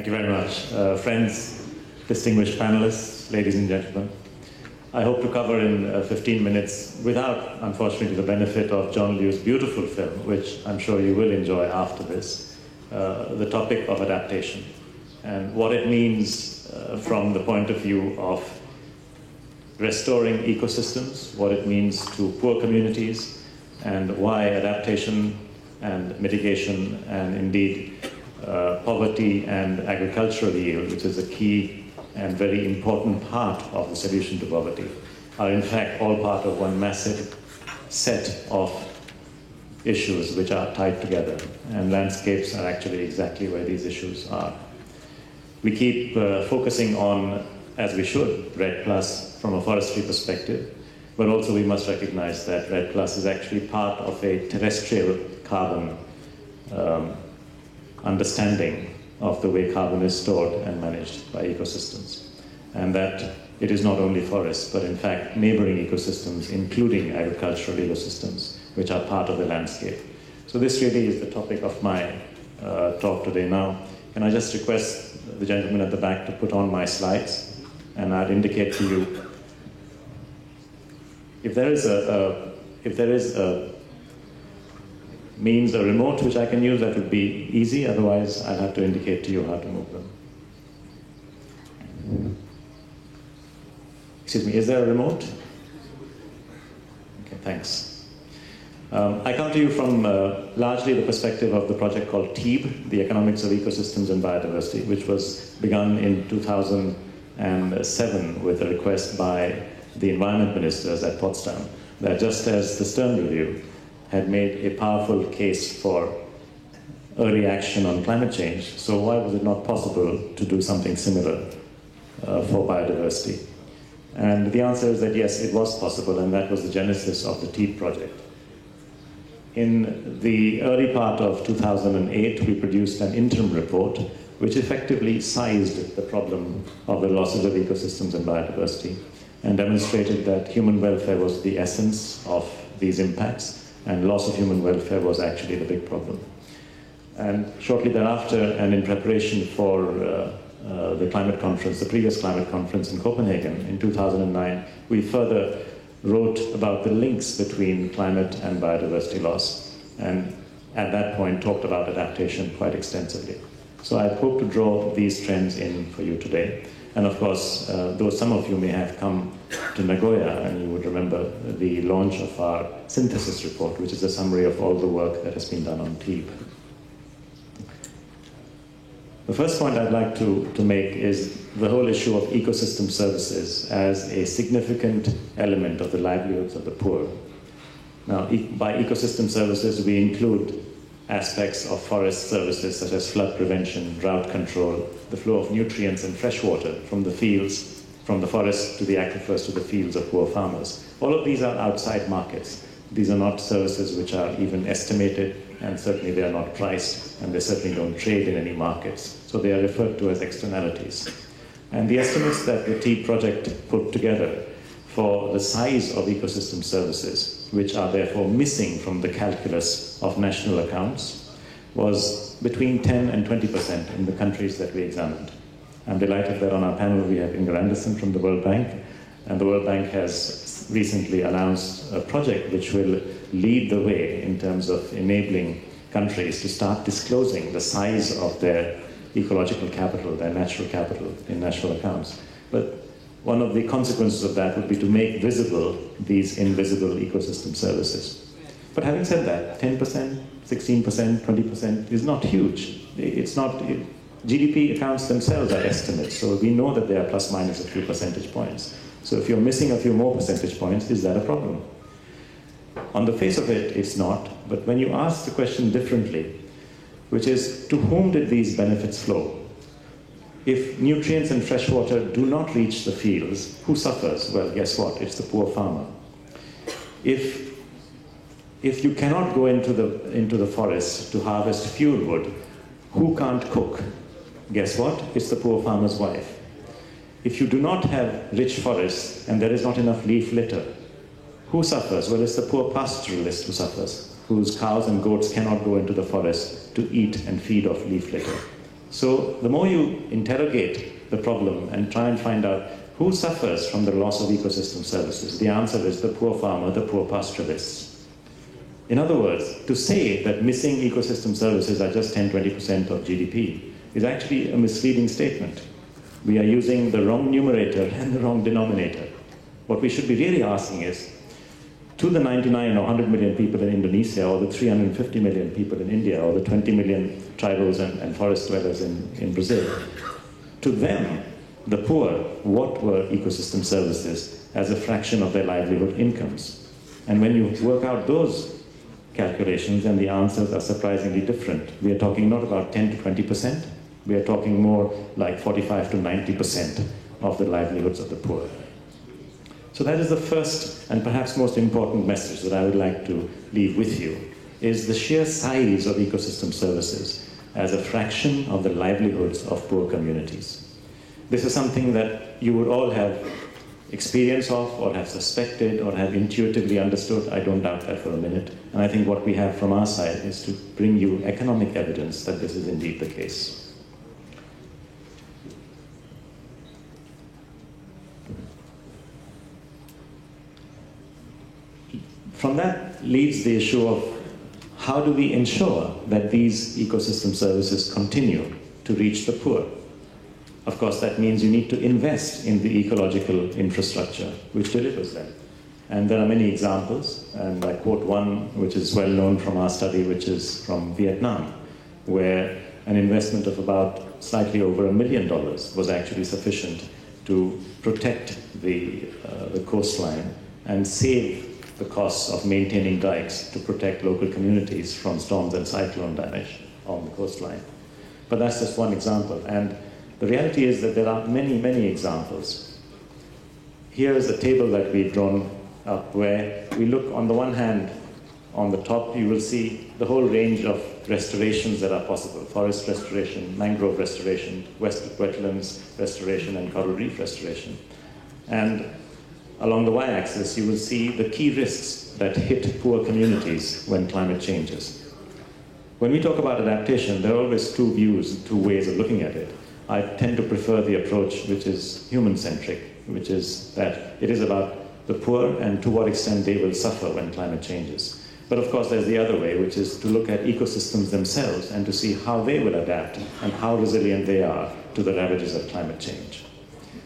Thank you very much. Friends, distinguished panelists, ladies and gentlemen, I hope to cover in 15 minutes, without, unfortunately, the benefit of John Liu's beautiful film, which I'm sure you will enjoy after this, the topic of adaptation and what it means from the point of view of restoring ecosystems, what it means to poor communities, and why adaptation and mitigation and indeed poverty and agricultural yield, which is a key and very important part of the solution to poverty, are in fact all part of one massive set of issues which are tied together. And landscapes are actually exactly where these issues are. We keep focusing on, as we should, REDD+ from a forestry perspective, but also we must recognize that REDD+ is actually part of a terrestrial carbon understanding of the way carbon is stored and managed by ecosystems. And that it is not only forests, but in fact neighboring ecosystems, including agricultural ecosystems, which are part of the landscape. So this really is the topic of my talk today. Now, can I just request the gentleman at the back to put on my slides, and I'd indicate to you, if there is a means, a remote which I can use, that would be easy. Otherwise, I'll have to indicate to you how to move them. Excuse me, is there a remote? Okay, thanks. I come to you from largely the perspective of the project called TEEB, the Economics of Ecosystems and Biodiversity, which was begun in 2007 with a request by the environment ministers at Potsdam, that just as the Stern Review had made a powerful case for early action on climate change, so why was it not possible to do something similar for biodiversity? And the answer is that yes, it was possible, and that was the genesis of the TEEB project. In the early part of 2008, we produced an interim report which effectively sized the problem of the losses of ecosystems and biodiversity and demonstrated that human welfare was the essence of these impacts, and loss of human welfare was actually the big problem. And shortly thereafter, and in preparation for the climate conference, the previous climate conference in Copenhagen in 2009, we further wrote about the links between climate and biodiversity loss, and at that point talked about adaptation quite extensively. So I hope to draw these trends in for you today. And of course, though some of you may have come to Nagoya, and you would remember the launch of our synthesis report, which is a summary of all the work that has been done on TEEB. The first point I'd like to make is the whole issue of ecosystem services as a significant element of the livelihoods of the poor. Now, by ecosystem services, we include aspects of forest services such as flood prevention, drought control, the flow of nutrients and fresh water from the fields, from the forest to the aquifers to the fields of poor farmers. All of these are outside markets. These are not services which are even estimated, and certainly they are not priced, and they certainly don't trade in any markets. So they are referred to as externalities. And the estimates that the TEEB project put together for the size of ecosystem services, which are therefore missing from the calculus of national accounts, was between 10 and 20% in the countries that we examined. I'm delighted that on our panel we have Inger Andersen from the World Bank, and the World Bank has recently announced a project which will lead the way in terms of enabling countries to start disclosing the size of their ecological capital, their natural capital in national accounts. But one of the consequences of that would be to make visible these invisible ecosystem services. But having said that, 10%, 16%, 20% is not huge. It's not, GDP accounts themselves are estimates, so we know that they are plus minus a few percentage points. So if you're missing a few more percentage points, is that a problem? On the face of it, it's not, but when you ask the question differently, which is, to whom did these benefits flow? If nutrients and fresh water do not reach the fields, who suffers? Well, guess what? It's the poor farmer. If you cannot go into the forest to harvest fuel wood, who can't cook? Guess what? It's the poor farmer's wife. If you do not have rich forests and there is not enough leaf litter, who suffers? Well, it's the poor pastoralist who suffers, whose cows and goats cannot go into the forest to eat and feed off leaf litter. So the more you interrogate the problem and try and find out who suffers from the loss of ecosystem services, the answer is the poor farmer, the poor pastoralists. In other words, to say that missing ecosystem services are just 10-20% of GDP is actually a misleading statement. We are using the wrong numerator and the wrong denominator. What we should be really asking is, to the 99 or 100 million people in Indonesia, or the 350 million people in India, or the 20 million tribals and forest dwellers in Brazil, to them, the poor, what were ecosystem services as a fraction of their livelihood incomes? And when you work out those calculations, then the answers are surprisingly different. We are talking not about 10 to 20%, we are talking more like 45 to 90% of the livelihoods of the poor. So that is the first and perhaps most important message that I would like to leave with you, is the sheer size of ecosystem services as a fraction of the livelihoods of poor communities. This is something that you would all have experience of, or have suspected, or have intuitively understood. I don't doubt that for a minute. And I think what we have from our side is to bring you economic evidence that this is indeed the case. From that leads the issue of how do we ensure that these ecosystem services continue to reach the poor? Of course, that means you need to invest in the ecological infrastructure which delivers them. And there are many examples, and I quote one which is well known from our study, which is from Vietnam, where an investment of about slightly over $1 million was actually sufficient to protect the coastline and save the costs of maintaining dikes to protect local communities from storms and cyclone damage on the coastline. But that's just one example. And the reality is that there are many, many examples. Here is a table that we've drawn up where we look, on the one hand, on the top you will see the whole range of restorations that are possible: forest restoration, mangrove restoration, wetlands restoration, and coral reef restoration. And along the y-axis, you will see the key risks that hit poor communities when climate changes. When we talk about adaptation, there are always two views, two ways of looking at it. I tend to prefer the approach which is human-centric, which is that it is about the poor and to what extent they will suffer when climate changes. But of course, there's the other way, which is to look at ecosystems themselves and to see how they will adapt and how resilient they are to the ravages of climate change.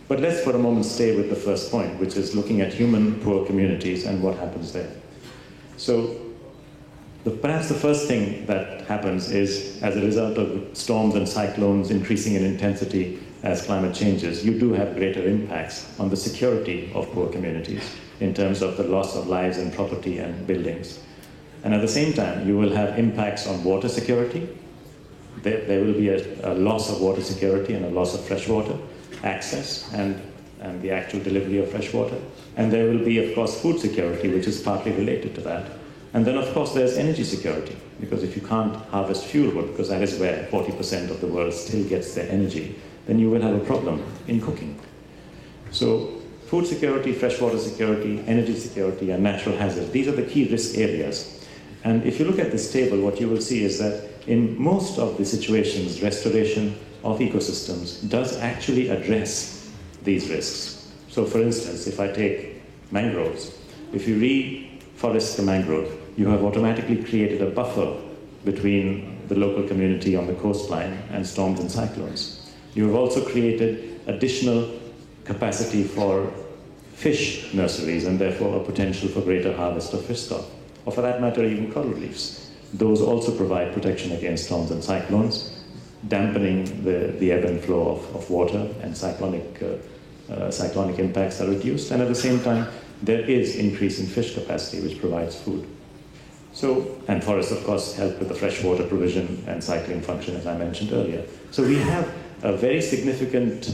But let's for a moment stay with the first point, which is looking at human poor communities and what happens there. So perhaps the first thing that happens is, as a result of storms and cyclones increasing in intensity as climate changes, you do have greater impacts on the security of poor communities in terms of the loss of lives and property and buildings. And at the same time, you will have impacts on water security. There will be a loss of water security and a loss of fresh water access and the actual delivery of fresh water. And there will be, of course, food security, which is partly related to that. And then, of course, there's energy security, because if you can't harvest fuel wood, because that is where 40% of the world still gets their energy, then you will have a problem in cooking. So food security, freshwater security, energy security, and natural hazards, these are the key risk areas. And if you look at this table, what you will see is that in most of the situations, restoration of ecosystems does actually address these risks. So for instance, if I take mangroves, if you reforest the mangrove, you have automatically created a buffer between the local community on the coastline and storms and cyclones. You have also created additional capacity for fish nurseries and therefore a potential for greater harvest of fish stock, or for that matter even coral reefs. Those also provide protection against storms and cyclones, dampening the ebb and flow of water, and cyclonic impacts are reduced, and at the same time there is increase in fish capacity, which provides food. So, and forests of course help with the freshwater provision and cycling function, as I mentioned earlier. So we have a very significant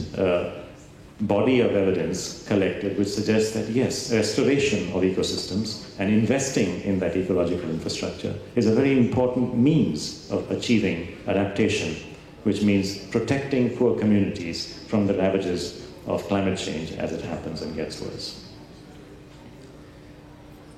body of evidence collected which suggests that yes, restoration of ecosystems and investing in that ecological infrastructure is a very important means of achieving adaptation, which means protecting poor communities from the ravages of climate change as it happens and gets worse.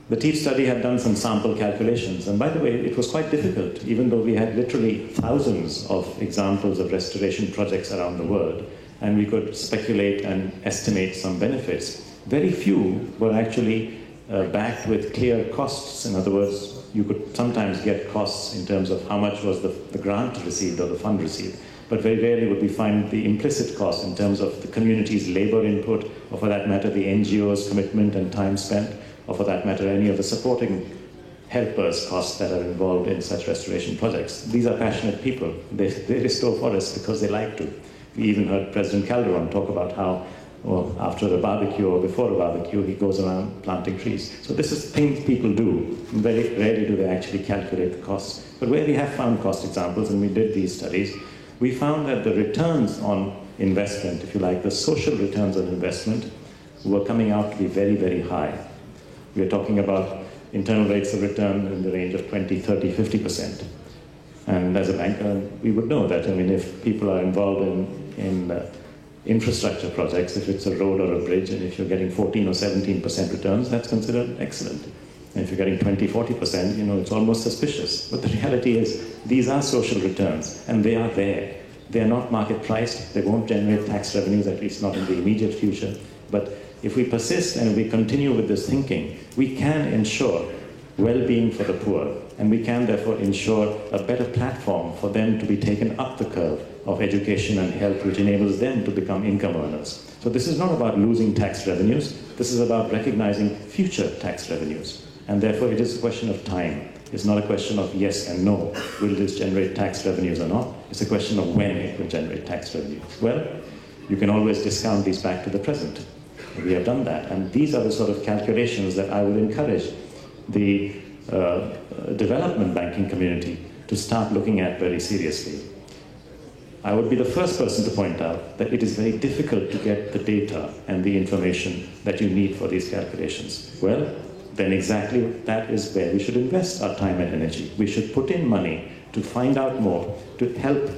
The TEEF study had done some sample calculations, and by the way, it was quite difficult, even though we had literally thousands of examples of restoration projects around the world, and we could speculate and estimate some benefits. Very few were actually backed with clear costs. In other words, you could sometimes get costs in terms of how much was the grant received or the fund received, but very rarely would we find the implicit cost in terms of the community's labor input, or for that matter, the NGO's commitment and time spent, or for that matter, any of the supporting helpers' costs that are involved in such restoration projects. These are passionate people. They restore forests because they like to. We even heard President Calderon talk about how, after a barbecue or before a barbecue, he goes around planting trees. So this is things people do. Very rarely do they actually calculate the costs. But where we have found cost examples, and we did these studies, we found that the returns on investment, if you like, the social returns on investment, were coming out to be very, very high. We are talking about internal rates of return in the range of 20, 30, 50%. And as a banker, we would know that. I mean, if people are involved in infrastructure projects, if it's a road or a bridge, and if you're getting 14 or 17% returns, that's considered excellent. And if you're getting 20, 40%, you know, it's almost suspicious. But the reality is, these are social returns, and they are there. They are not market priced. They won't generate tax revenues, at least not in the immediate future. But if we persist and we continue with this thinking, we can ensure well-being for the poor, and we can therefore ensure a better platform for them to be taken up the curve of education and health, which enables them to become income earners. So this is not about losing tax revenues. This is about recognizing future tax revenues. And therefore, it is a question of time. It's not a question of yes and no. Will this generate tax revenues or not? It's a question of when it will generate tax revenues. Well, you can always discount these back to the present. We have done that. And these are the sort of calculations that I would encourage the development banking community to start looking at very seriously. I would be the first person to point out that it is very difficult to get the data and the information that you need for these calculations. Well, then exactly that is where we should invest our time and energy. We should put in money to find out more, to help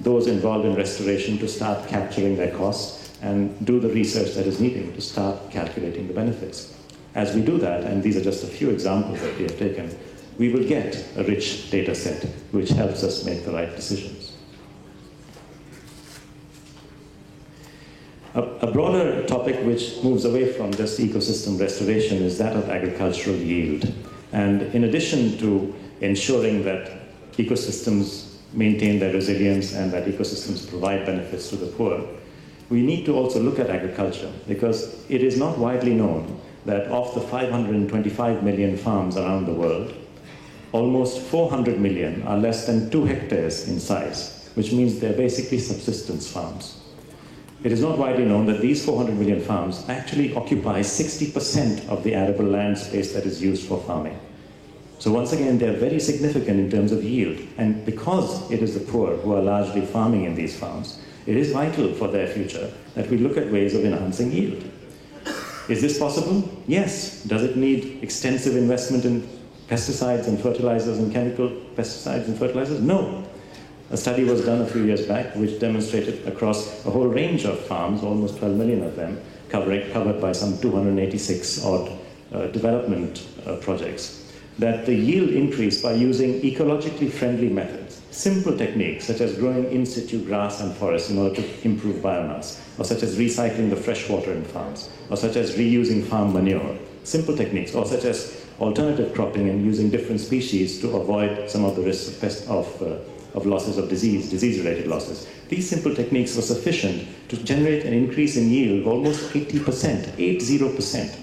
those involved in restoration to start capturing their costs and do the research that is needed to start calculating the benefits. As we do that, and these are just a few examples that we have taken, we will get a rich data set which helps us make the right decisions. A broader topic which moves away from just ecosystem restoration is that of agricultural yield. And in addition to ensuring that ecosystems maintain their resilience and that ecosystems provide benefits to the poor, we need to also look at agriculture, because it is not widely known that of the 525 million farms around the world, almost 400 million are less than 2 hectares in size, which means they're basically subsistence farms. It is not widely known that these 400 million farms actually occupy 60% of the arable land space that is used for farming. So once again, they're very significant in terms of yield. And because it is the poor who are largely farming in these farms, it is vital for their future that we look at ways of enhancing yield. Is this possible? Yes. Does it need extensive investment in pesticides and fertilizers and chemical pesticides and fertilizers? No. A study was done a few years back which demonstrated across a whole range of farms, almost 12 million of them, covered by some 286 odd development projects, that the yield increased by using ecologically friendly methods, simple techniques such as growing in situ grass and forests in order to improve biomass, or such as recycling the fresh water in farms, or such as reusing farm manure, simple techniques, or such as alternative cropping and using different species to avoid some of the risks of losses of disease-related losses. These simple techniques were sufficient to generate an increase in yield of almost 80%, 80%.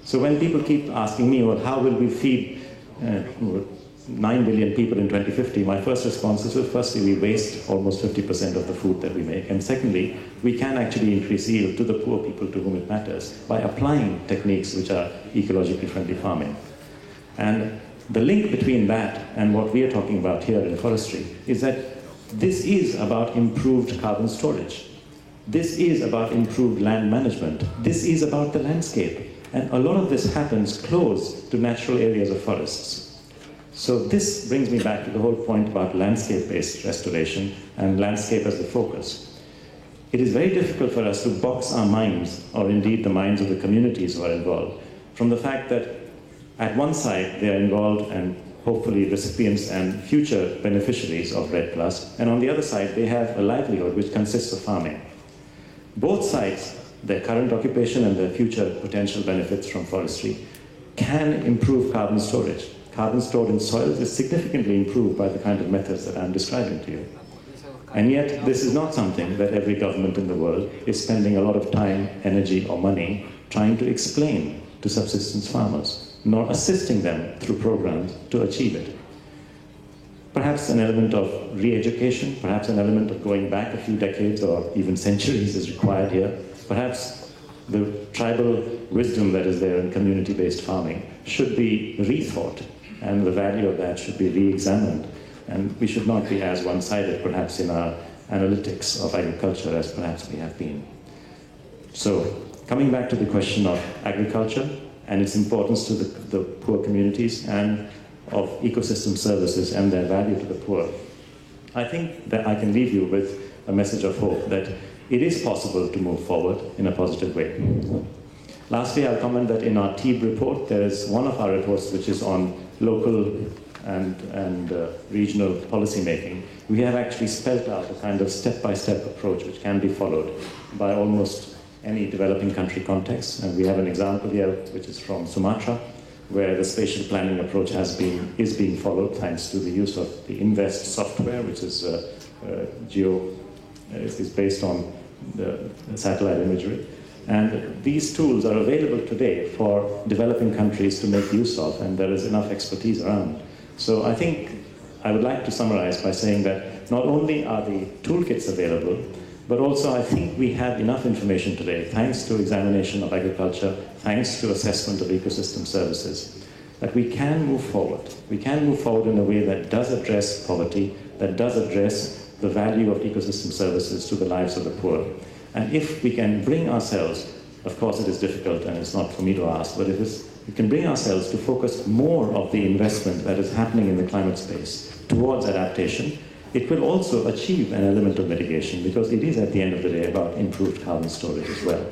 So when people keep asking me, well, how will we feed 9 billion people in 2050, my first response is, well, firstly, we waste almost 50% of the food that we make. And secondly, we can actually increase yield to the poor people to whom it matters by applying techniques which are ecologically friendly farming. And the link between that and what we are talking about here in forestry is that this is about improved carbon storage. This is about improved land management. This is about the landscape. And a lot of this happens close to natural areas of forests. So this brings me back to the whole point about landscape-based restoration and landscape as the focus. It is very difficult for us to box our minds, or indeed the minds of the communities who are involved, from the fact that at one side they are involved and hopefully recipients and future beneficiaries of REDD+, and on the other side they have a livelihood which consists of farming. Both sides, their current occupation and their future potential benefits from forestry, can improve carbon storage. Carbon stored in soils is significantly improved by the kind of methods that I'm describing to you. And yet, this is not something that every government in the world is spending a lot of time, energy, or money trying to explain to subsistence farmers, nor assisting them through programs to achieve it. Perhaps an element of re-education, perhaps an element of going back a few decades or even centuries is required here. Perhaps the tribal wisdom that is there in community-based farming should be rethought, and the value of that should be re-examined. And we should not be as one-sided, perhaps, in our analytics of agriculture as perhaps we have been. So, coming back to the question of agriculture and its importance to the poor communities and of ecosystem services and their value to the poor, I think that I can leave you with a message of hope that it is possible to move forward in a positive way. Lastly, I'll comment that in our TEEB report, there is one of our reports which is on local and regional policy making. We have actually spelled out a kind of step-by-step approach which can be followed by almost any developing country context. And we have an example here which is from Sumatra, where the spatial planning approach is being followed thanks to the use of the INVEST software, which is is based on the satellite imagery. And these tools are available today for developing countries to make use of, and there is enough expertise around. So I think I would like to summarize by saying that not only are the toolkits available, but also I think we have enough information today, thanks to examination of agriculture, thanks to assessment of ecosystem services, that we can move forward. We can move forward in a way that does address poverty, that does address the value of ecosystem services to the lives of the poor. And if we can bring ourselves, of course it is difficult and it's not for me to ask, but we can bring ourselves to focus more of the investment that is happening in the climate space towards adaptation, it will also achieve an element of mitigation, because it is at the end of the day about improved carbon storage as well.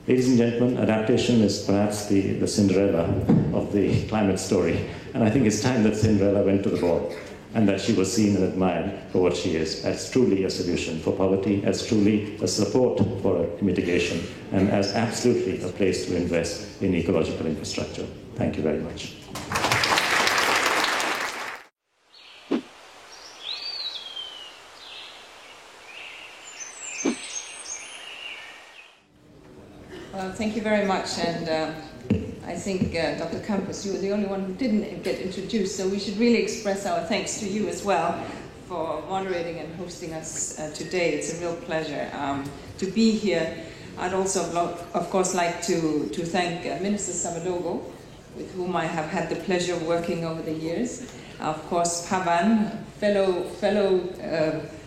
Ladies and gentlemen, adaptation is perhaps the Cinderella of the climate story. And I think it's time that Cinderella went to the ball, and that she was seen and admired for what she is, as truly a solution for poverty, as truly a support for mitigation, and as absolutely a place to invest in ecological infrastructure. Thank you very much. Well, thank you very much, and I think, Dr. Campos, you were the only one who didn't get introduced, so we should really express our thanks to you as well for moderating and hosting us today. It's a real pleasure to be here. I'd also, of course, like to thank Minister Savadogo, with whom I have had the pleasure of working over the years. Of course, Pavan, fellow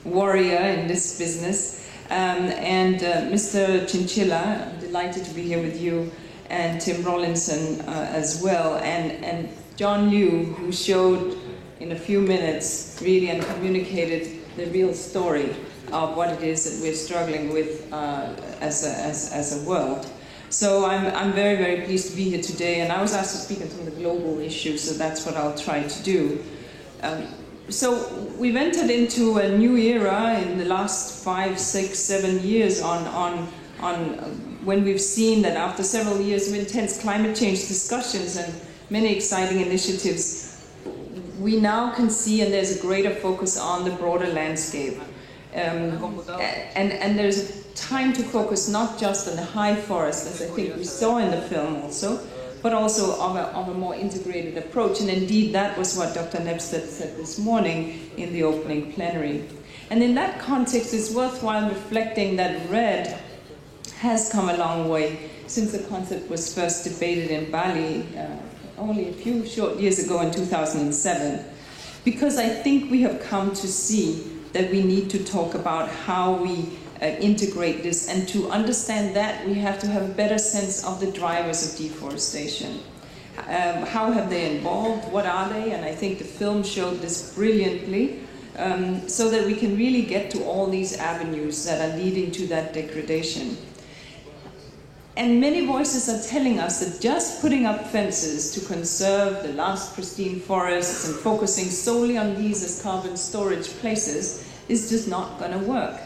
warrior in this business, and Mr. Chinchilla, I'm delighted to be here with you, and Tim Rollinson as well, and John Liu, who showed in a few minutes really and communicated the real story of what it is that we're struggling with as a world. So I'm very, very pleased to be here today, and I was asked to speak on some of the global issues, so that's what I'll try to do. So we've entered into a new era in the last 5, 6, 7 years on when we've seen that after several years of intense climate change discussions and many exciting initiatives, we now can see, and there's a greater focus on the broader landscape. And there's time to focus not just on the high forest, as I think we saw in the film also, but also of a more integrated approach. And indeed, that was what Dr. Nebstedt said this morning in the opening plenary. And in that context, it's worthwhile reflecting that REDD has come a long way since the concept was first debated in Bali only a few short years ago in 2007. Because I think we have come to see that we need to talk about how we integrate this, and to understand that we have to have a better sense of the drivers of deforestation. How have they evolved? What are they? And I think the film showed this brilliantly, so that we can really get to all these avenues that are leading to that degradation. And many voices are telling us that just putting up fences to conserve the last pristine forests and focusing solely on these as carbon storage places is just not going to work.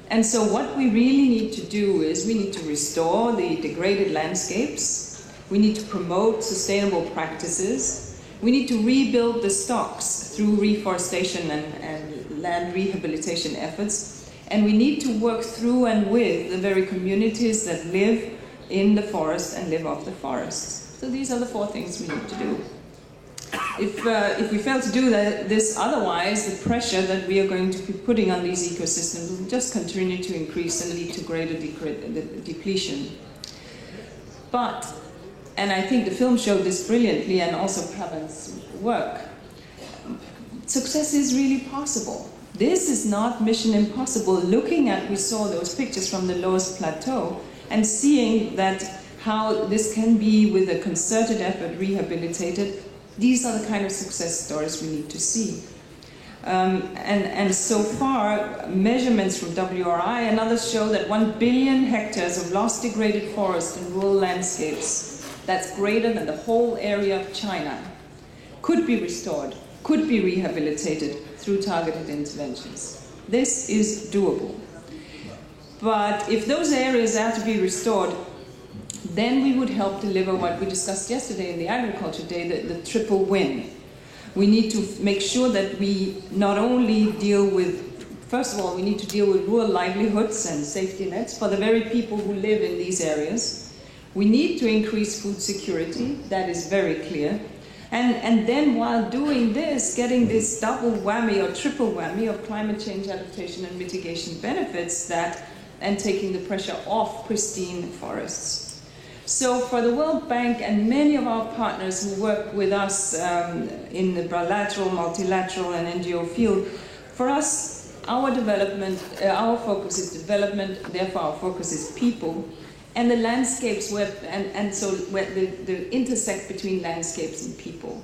And so what we really need to do is we need to restore the degraded landscapes. We need to promote sustainable practices. We need to rebuild the stocks through reforestation and land rehabilitation efforts. And we need to work through and with the very communities that live in the forest and live off the forests. So these are the 4 things we need to do. If we fail to do this otherwise, the pressure that we are going to be putting on these ecosystems will just continue to increase and lead to greater depletion. But, and I think the film showed this brilliantly, and also Pavan's work, success is really possible. This is not mission impossible. Looking at, we saw those pictures from the Loess Plateau, and seeing that how this can be, with a concerted effort, rehabilitated. These are the kind of success stories we need to see. And so far, measurements from WRI and others show that 1 billion hectares of lost degraded forest and rural landscapes, that's greater than the whole area of China, could be restored, could be rehabilitated through targeted interventions. This is doable. But if those areas are to be restored, then we would help deliver what we discussed yesterday in the Agriculture Day, the triple win. We need to make sure that we not only deal with, first of all, we need to deal with rural livelihoods and safety nets for the very people who live in these areas. We need to increase food security, that is very clear. And then while doing this, getting this double whammy or triple whammy of climate change adaptation and mitigation benefits and taking the pressure off pristine forests. So for the World Bank and many of our partners who work with us in the bilateral, multilateral and NGO field, for us, our focus is development, therefore our focus is people, and the landscapes where the intersect between landscapes and people.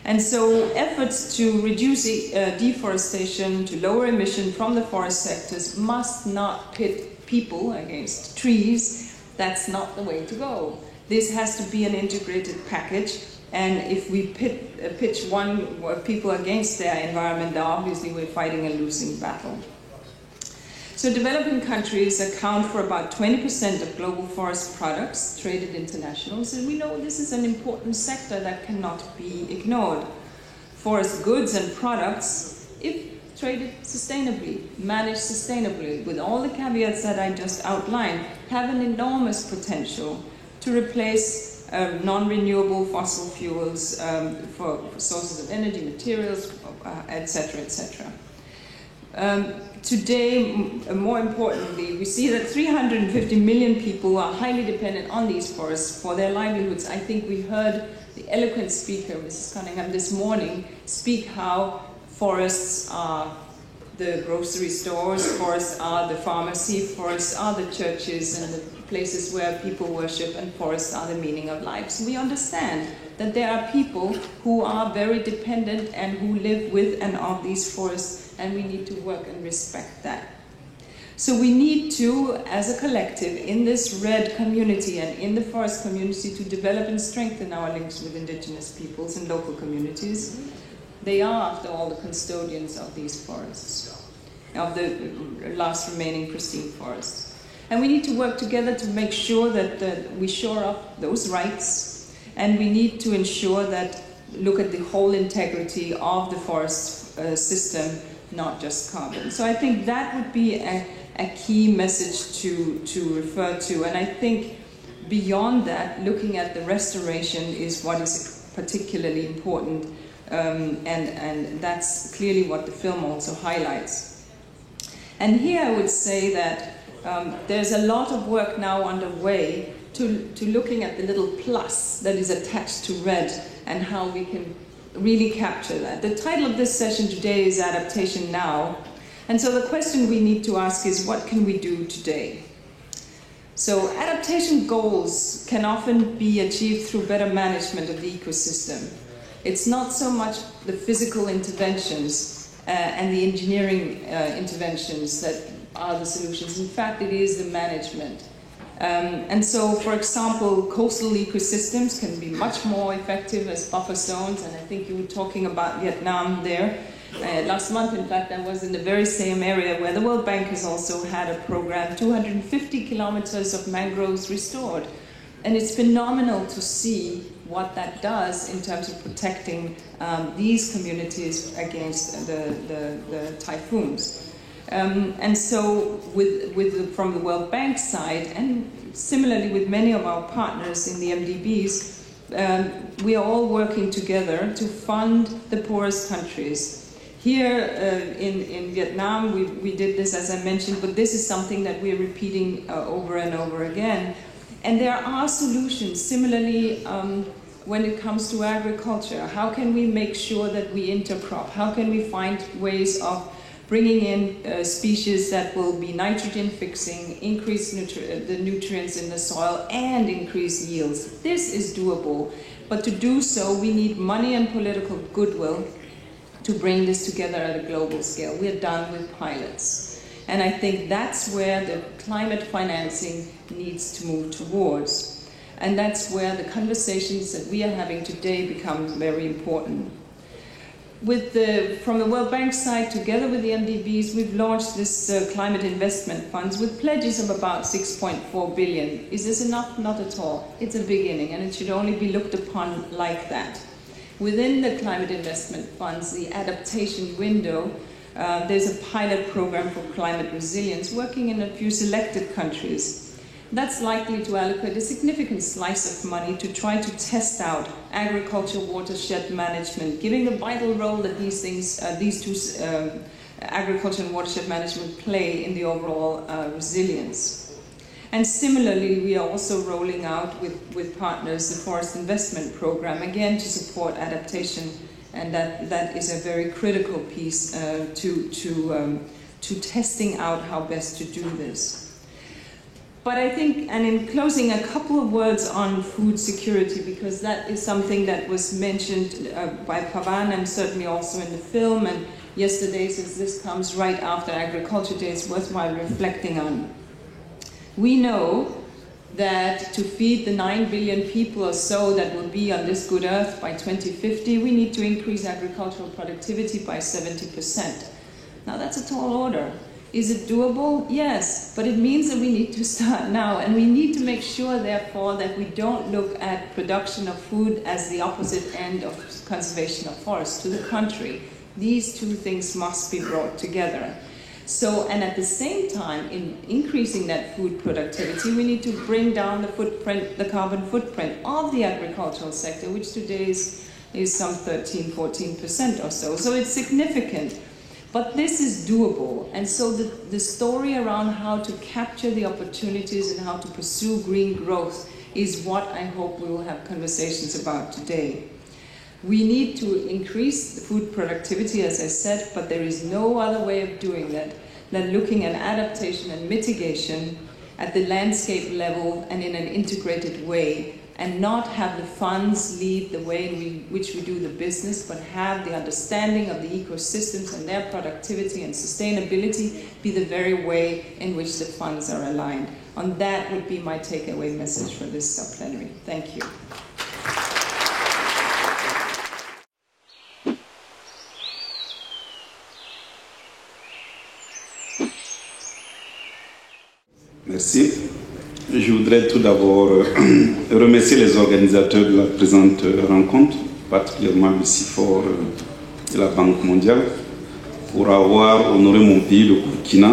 And so efforts to reduce deforestation, to lower emission from the forest sectors must not pit people against trees. That's not the way to go. This has to be an integrated package, and if we pitch one people against their environment, obviously we're fighting a losing battle. So developing countries account for about 20% of global forest products traded internationally. So we know this is an important sector that cannot be ignored. Forest goods and products, if traded sustainably, managed sustainably, with all the caveats that I just outlined, have an enormous potential to replace non-renewable fossil fuels for sources of energy, materials, etc., etc. Today, more importantly, we see that 350 million people are highly dependent on these forests for their livelihoods. I think we heard the eloquent speaker, Mrs. Cunningham, this morning, speak how forests are the grocery stores, forests are the pharmacy, forests are the churches and the places where people worship, and forests are the meaning of life. So we understand that there are people who are very dependent and who live with and of these forests, and we need to work and respect that. So we need to, as a collective, in this RED community and in the forest community, to develop and strengthen our links with indigenous peoples and local communities. They are, after all, the custodians of these forests, of the last remaining pristine forests. And we need to work together to make sure that we shore up those rights, and we need to ensure that, look at the whole integrity of the forest system, not just carbon. So I think that would be a key message to refer to. And I think beyond that, looking at the restoration is what is particularly important. And that's clearly what the film also highlights. And here I would say that there's a lot of work now underway to looking at the little plus that is attached to RED and how we can really capture that. The title of this session today is Adaptation Now. And so the question we need to ask is, what can we do today? So adaptation goals can often be achieved through better management of the ecosystem. It's not so much the physical interventions and the engineering interventions that are the solutions. In fact, it is the management. And so, for example, coastal ecosystems can be much more effective as buffer zones, and I think you were talking about Vietnam there. Last month, in fact, I was in the very same area where the World Bank has also had a program, 250 kilometers of mangroves restored. And it's phenomenal to see what that does in terms of protecting these communities against the typhoons. And so from the World Bank side, and similarly with many of our partners in the MDBs, we are all working together to fund the poorest countries. Here in Vietnam, we did this, as I mentioned, but this is something that we're repeating over and over again. And there are solutions. Similarly, when it comes to agriculture, how can we make sure that we intercrop? How can we find ways of bringing in species that will be nitrogen fixing, increase the nutrients in the soil, and increase yields? This is doable. But to do so, we need money and political goodwill to bring this together at a global scale. We are done with pilots. And I think that's where the climate financing needs to move towards. And that's where the conversations that we are having today become very important. From the World Bank side, together with the MDBs, we've launched this climate investment funds with pledges of about 6.4 billion. Is this enough? Not at all. It's a beginning, and it should only be looked upon like that. Within the climate investment funds, the adaptation window, there's a pilot program for climate resilience working in a few selected countries. That's likely to allocate a significant slice of money to try to test out agriculture watershed management, giving the vital role that these two, agriculture and watershed management, play in the overall resilience. And similarly, we are also rolling out with partners the Forest Investment Program, again to support adaptation, and that is a very critical piece to testing out how best to do this. But I think, and in closing, a couple of words on food security, because that is something that was mentioned by Pavan and certainly also in the film, and yesterday, since this comes right after Agriculture Day, it's worthwhile reflecting on. We know that to feed the 9 billion people or so that will be on this good earth by 2050, we need to increase agricultural productivity by 70%. Now that's a tall order. Is it doable? Yes, but it means that we need to start now, and we need to make sure, therefore, that we don't look at production of food as the opposite end of conservation of forests. To the contrary, these two things must be brought together. So, and at the same time, in increasing that food productivity, we need to bring down the footprint, the carbon footprint of the agricultural sector, which today is some 13–14% or so. So it's significant. But this is doable. And so the story around how to capture the opportunities and how to pursue green growth is what I hope we will have conversations about today. We need to increase the food productivity, as I said, but there is no other way of doing that than looking at adaptation and mitigation at the landscape level and in an integrated way, and not have the funds lead the way in which we do the business, but have the understanding of the ecosystems and their productivity and sustainability be the very way in which the funds are aligned. And that would be my takeaway message for this subplenary. Thank you. Merci. Je voudrais tout d'abord remercier les organisateurs de la présente rencontre, particulièrement le CIFOR et la Banque mondiale, pour avoir honoré mon pays, le Burkina,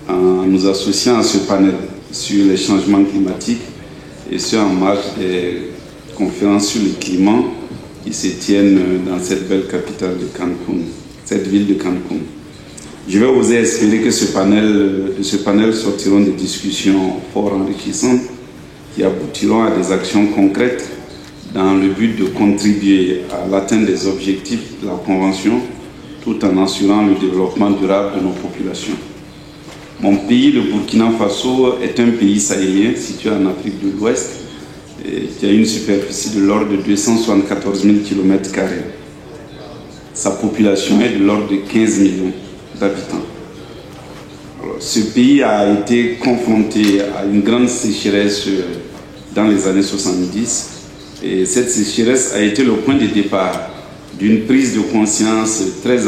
en nous associant à ce panel sur les changements climatiques et ce en marge des conférences sur le climat qui se tiennent dans cette belle capitale de Cancun, cette ville de Cancun. Je vais oser espérer que de ce panel sortiront des discussions fort enrichissantes qui aboutiront à des actions concrètes dans le but de contribuer à l'atteinte des objectifs de la Convention tout en assurant le développement durable de nos populations. Mon pays, le Burkina Faso, est un pays sahélien situé en Afrique de l'Ouest qui a une superficie de l'ordre de 274 000 km². Sa population est de l'ordre de 15 millions d'habitants. ce pays a été confronté à une grande sécheresse dans les années 70. Et cette sécheresse a été le point de départ d'une prise de conscience très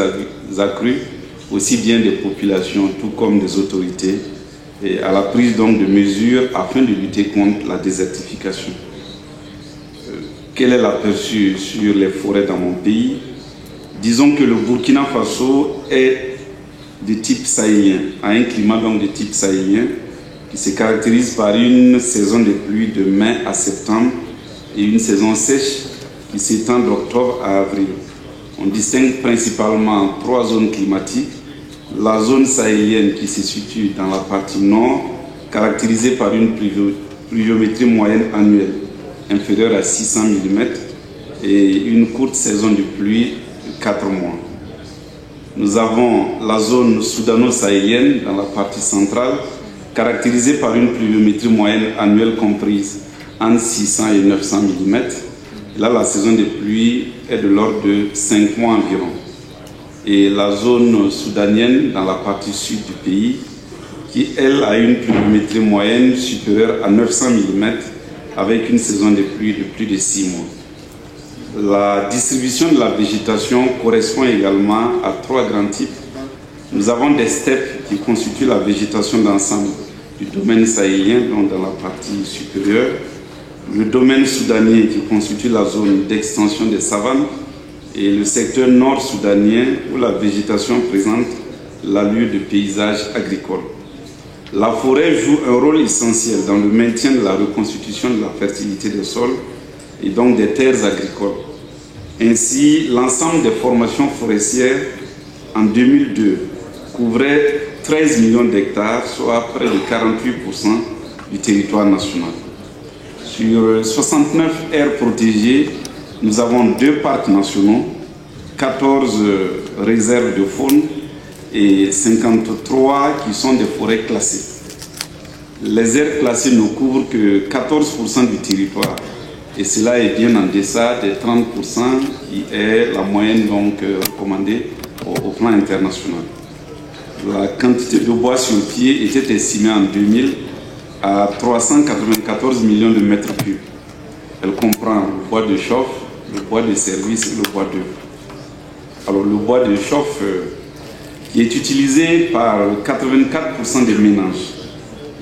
accrue, aussi bien des populations tout comme des autorités, et à la prise donc de mesures afin de lutter contre la désertification. Quel est l'aperçu sur les forêts dans mon pays? Disons que le Burkina Faso est de type sahélien, a un climat donc de type sahélien qui se caractérise par une saison de pluie de mai à septembre et une saison sèche qui s'étend d'octobre à avril. On distingue principalement 3 zones climatiques. La zone sahélienne qui se situe dans la partie nord, caractérisée par une pluviométrie moyenne annuelle inférieure à 600 mm et une courte saison de pluie de 4 mois. Nous avons la zone soudano-sahélienne dans la partie centrale, caractérisée par une pluviométrie moyenne annuelle comprise entre 600 et 900 mm. Là, la saison de pluie est de l'ordre de 5 mois environ. Et la zone soudanienne dans la partie sud du pays, qui elle a une pluviométrie moyenne supérieure à 900 mm avec une saison de pluie de plus de 6 mois. La distribution de la végétation correspond également à 3 grands types. Nous avons des steppes qui constituent la végétation d'ensemble du domaine sahélien, donc dans la partie supérieure. Le domaine soudanien qui constitue la zone d'extension des savanes et le secteur nord-soudanien où la végétation présente l'allure de paysage agricole. La forêt joue un rôle essentiel dans le maintien de la reconstitution de la fertilité des sols et donc des terres agricoles. Ainsi, l'ensemble des formations forestières en 2002 couvrait 13 millions d'hectares, soit près de 48% du territoire national. Sur 69 aires protégées, nous avons 2 parcs nationaux, 14 réserves de faune et 53 qui sont des forêts classées. Les aires classées ne couvrent que 14% du territoire et cela est bien en deçà des 30% qui est la moyenne donc recommandée au plan international. La quantité de bois sur pied était estimée en 2000 à 394 millions de mètres cubes. Elle comprend le bois de chauffe, le bois de service et le bois d'œuvre. Alors le bois de chauffe qui est utilisé par 84% des ménages.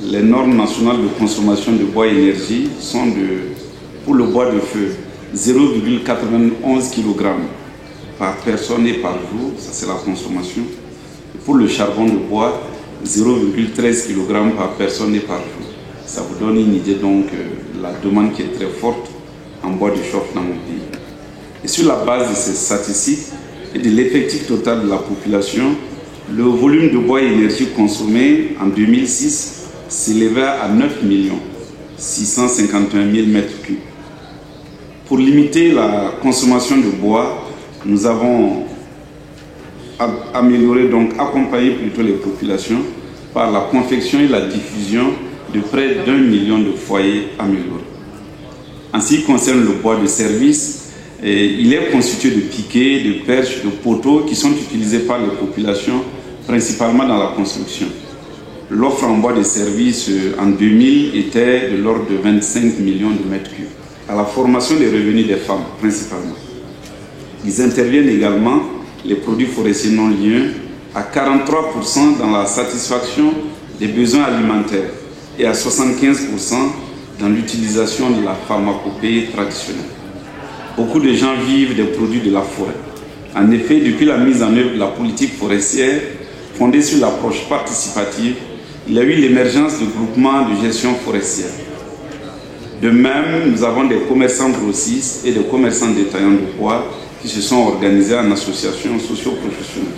Les normes nationales de consommation de bois énergie sont pour le bois de feu 0,91 kg par personne et par jour, ça c'est la consommation. Et pour le charbon de bois, 0,13 kg par personne et par jour. Ça vous donne une idée donc de la demande qui est très forte en bois de chauffe dans mon pays. Et sur la base de ces statistiques et de l'effectif total de la population, le volume de bois énergie consommé en 2006 s'élevait à 9 651 000 m3. Pour limiter la consommation de bois, nous avons amélioré, donc accompagné plutôt les populations par la confection et la diffusion de près d'1 million de foyers améliorés. En ce qui concerne le bois de service, il est constitué de piquets, de perches, de poteaux qui sont utilisés par les populations, principalement dans la construction. L'offre en bois de service en 2000 était de l'ordre de 25 millions de mètres cubes. À la formation des revenus des femmes, principalement. Ils interviennent également, les produits forestiers non liés, à 43% dans la satisfaction des besoins alimentaires et à 75% dans l'utilisation de la pharmacopée traditionnelle. Beaucoup de gens vivent des produits de la forêt. En effet, depuis la mise en œuvre de la politique forestière, fondée sur l'approche participative, il y a eu l'émergence de groupements de gestion forestière. De même, nous avons des commerçants grossistes et des commerçants détaillants de bois qui se sont organisés en associations socio-professionnelles.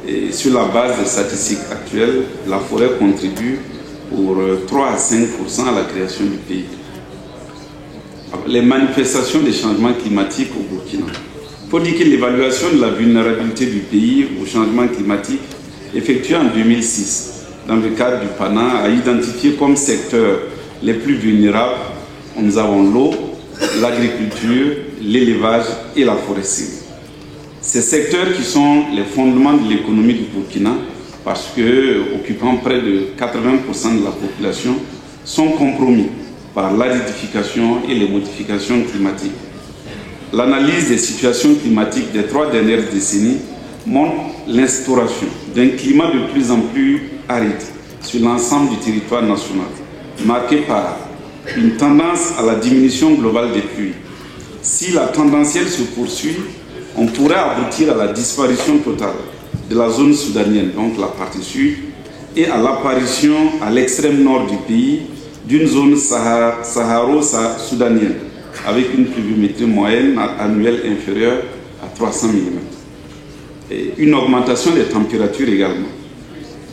Et sur la base des statistiques actuelles, la forêt contribue pour 3 à 5% à la création du pays. Les manifestations des changements climatiques au Burkina. Il faut dire que l'évaluation de la vulnérabilité du pays au changement climatique effectuée en 2006 dans le cadre du PANA a identifié comme secteurs les plus vulnérables. Nous avons l'eau, l'agriculture, l'élevage et la foresterie. Ces secteurs qui sont les fondements de l'économie du Burkina parce que, occupant près de 80% de la population, sont compromis par l'aridification et les modifications climatiques. L'analyse des situations climatiques des 3 dernières décennies montre l'instauration d'un climat de plus en plus aride sur l'ensemble du territoire national, marqué par une tendance à la diminution globale des pluies. Si la tendancielle se poursuit, on pourrait aboutir à la disparition totale de la zone soudanienne, donc la partie sud, et à l'apparition à l'extrême nord du pays d'une zone saharo-soudanienne, avec une pluviométrie moyenne annuelle inférieure à 300 mm. Et une augmentation des températures également.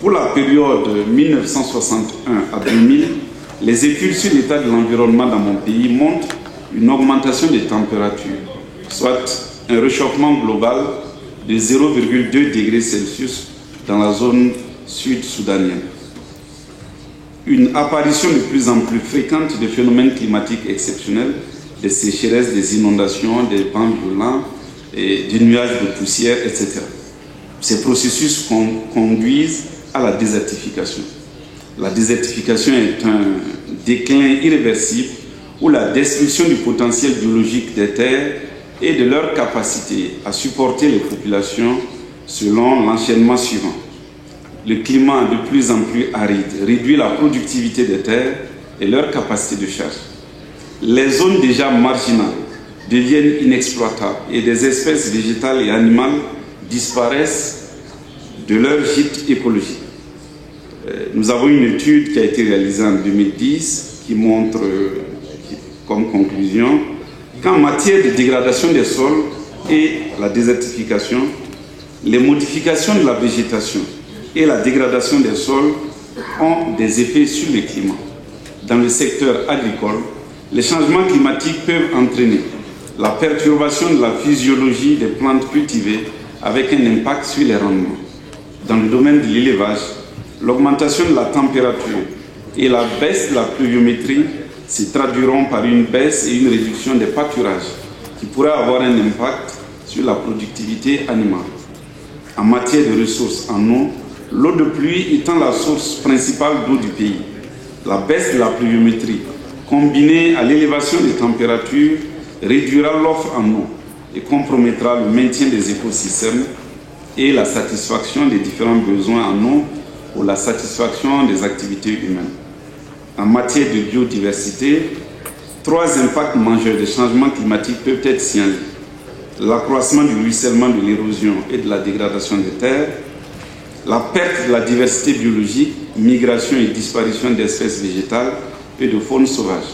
Pour la période 1961 à 2000, les études sur l'état de l'environnement dans mon pays montrent une augmentation des températures, soit un réchauffement global de 0,2 degrés Celsius dans la zone sud-soudanienne. Une apparition de plus en plus fréquente de phénomènes climatiques exceptionnels, des sécheresses, des inondations, des vents violents, et des nuages de poussière, etc. Ces processus conduisent à la désertification. La désertification est un déclin irréversible où la destruction du potentiel biologique des terres et de leur capacité à supporter les populations selon l'enchaînement suivant. Le climat de plus en plus aride réduit la productivité des terres et leur capacité de charge. Les zones déjà marginales deviennent inexploitables et des espèces végétales et animales disparaissent de leur gîte écologique. Nous avons une étude qui a été réalisée en 2010 qui montre comme conclusion qu'en matière de dégradation des sols et la désertification, les modifications de la végétation et la dégradation des sols ont des effets sur le climat. Dans le secteur agricole, les changements climatiques peuvent entraîner la perturbation de la physiologie des plantes cultivées avec un impact sur les rendements. Dans le domaine de l'élevage, l'augmentation de la température et la baisse de la pluviométrie se traduiront par une baisse et une réduction des pâturages qui pourraient avoir un impact sur la productivité animale. En matière de ressources en eau, l'eau de pluie étant la source principale d'eau du pays. La baisse de la pluviométrie, combinée à l'élévation des températures, réduira l'offre en eau et compromettra le maintien des écosystèmes et la satisfaction des différents besoins en eau pour la satisfaction des activités humaines. En matière de biodiversité, 3 impacts majeurs des changements climatiques peuvent être signalés. L'accroissement du ruissellement, de l'érosion et de la dégradation des terres, la perte de la diversité biologique, migration et disparition d'espèces végétales et de faune sauvage,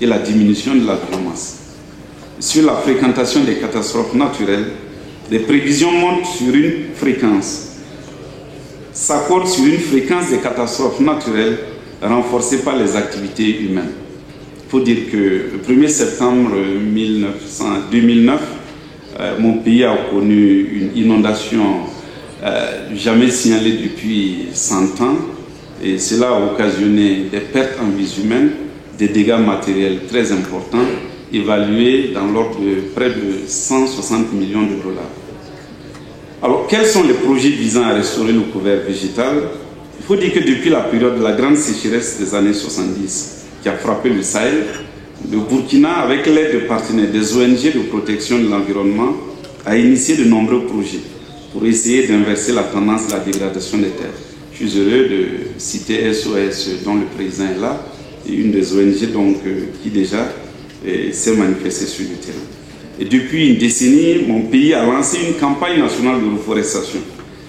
et la diminution de la biomasse. Sur la fréquentation des catastrophes naturelles, les prévisions montent sur une fréquence, s'accordent sur une fréquence des catastrophes naturelles renforcée par les activités humaines. Il faut dire que le 1er septembre 2009, mon pays a connu une inondation jamais signalée depuis 100 ans, et cela a occasionné des pertes en vies humaines, des dégâts matériels très importants, évalués dans l'ordre de près de 160 millions de $. Alors, quels sont les projets visant à restaurer le couvert végétal? Il faut dire que depuis la période de la grande sécheresse des années 70 qui a frappé le Sahel, le Burkina, avec l'aide de partenaires des ONG de protection de l'environnement, a initié de nombreux projets pour essayer d'inverser la tendance de la dégradation des terres. Je suis heureux de citer SOS, dont le président est là, et une des ONG donc, qui déjà s'est manifestée sur le terrain. Et depuis une décennie, mon pays a lancé une campagne nationale de reforestation